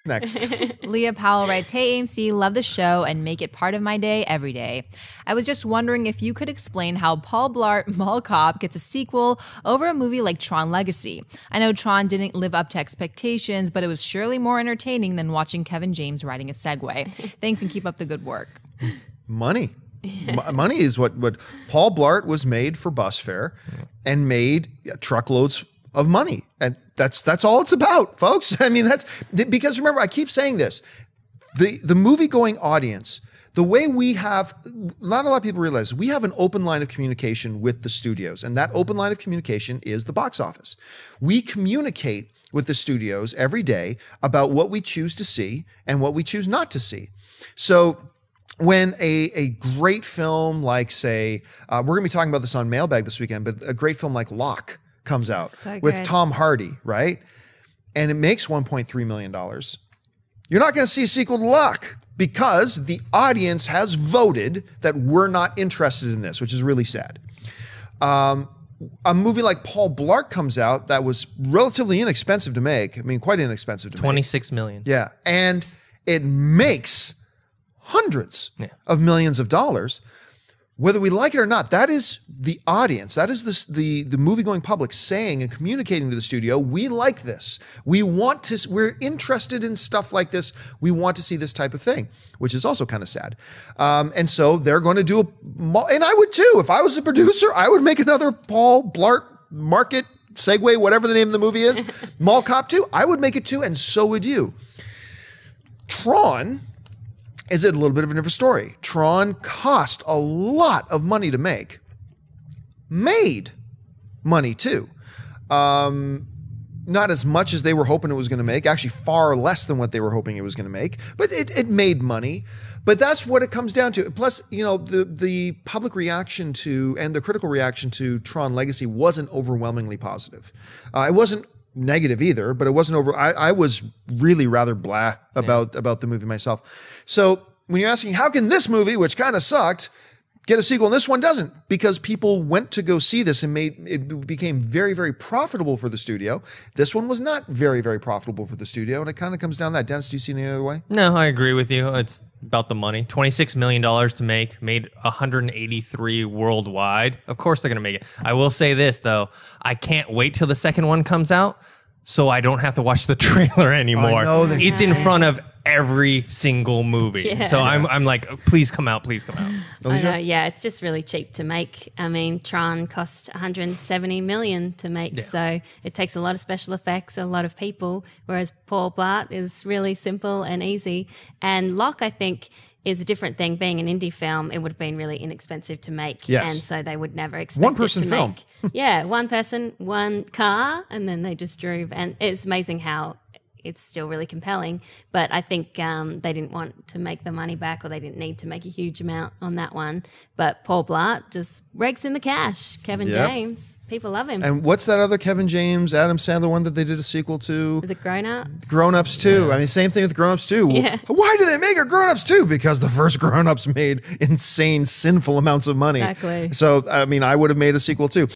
Next. Leah Powell writes, "Hey AMC, love the show and make it part of my day every day. I was just wondering if you could explain how Paul Blart Mall Cop gets a sequel over a movie like Tron Legacy. I know Tron didn't live up to expectations, but it was surely more entertaining than watching Kevin James riding a Segway. Thanks and keep up the good work." Money. Money is what Paul Blart was made for bus fare and made truckloads of money. And that's all it's about, folks. I mean, that's because remember, I keep saying this, the movie going audience, the way we have, not a lot of people realize, we have an open line of communication with the studios. And that open line of communication is the box office. We communicate with the studios every day about what we choose to see and what we choose not to see. So when a great film like, say, we're going to be talking about this on Mailbag this weekend, but a great film like Locke comes out with Tom Hardy, right? And it makes $1.3 million. You're not going to see a sequel to Locke because the audience has voted that we're not interested in this, which is really sad. A movie like Paul Blart comes out that was relatively inexpensive to make. I mean, quite inexpensive to make. 26 million. Yeah. And it makes hundreds of millions of dollars. Whether we like it or not, that is the audience. That is the movie-going public saying and communicating to the studio, we like this. We're interested in stuff like this. We want to see this type of thing, which is also kind of sad. And so they're going to do and I would too. If I was a producer, I would make another Paul Blart Market, Segway, whatever the name of the movie is, Mall Cop 2. I would make it too, and so would you. Tron is a little bit of a different story. Tron cost a lot of money to make. Made money too. Not as much as they were hoping it was going to make. Actually, far less than what they were hoping it was going to make. But it made money. But that's what it comes down to. Plus, you know, the public reaction to and the critical reaction to Tron Legacy wasn't overwhelmingly positive. It wasn't negative either, but it wasn't over. I was really rather blah about the movie myself. So when you're asking, how can this movie, which kind of sucked, get a sequel and this one doesn't? Because people went to go see this and it became very, very profitable for the studio. This one was not very, very profitable for the studio, and it kind of comes down to that. Dennis, do you see it any other way? No, I agree with you. It's about the money. $26 million to make, made 183 worldwide. Of course they're going to make it. I will say this, though. I can't wait till the second one comes out so I don't have to watch the trailer anymore. It's in front of every single movie. Yeah. So I'm like, please come out, please come out. I know, yeah, it's just really cheap to make. I mean, Tron cost $170 million to make, so it takes a lot of special effects, a lot of people, whereas Paul Blart is really simple and easy. And Locke, I think, is a different thing. Being an indie film, it would have been really inexpensive to make. Yes. And so they would never expect one-person it to film. make. Yeah, one person, one car, and then they just drove. And it's amazing how it's still really compelling. But I think they didn't want to make the money back, or they didn't need to make a huge amount on that one. But Paul Blart just rakes in the cash. Kevin James. People love him. And what's that other Kevin James, Adam Sandler one that they did a sequel to? Is it Grown Ups? Grown Ups 2. Yeah. I mean, same thing with Grown Ups 2. Yeah. Why do they make a Grown Ups 2? Because the first Grown Ups made insane, sinful amounts of money. Exactly. So, I mean, I would have made a sequel too.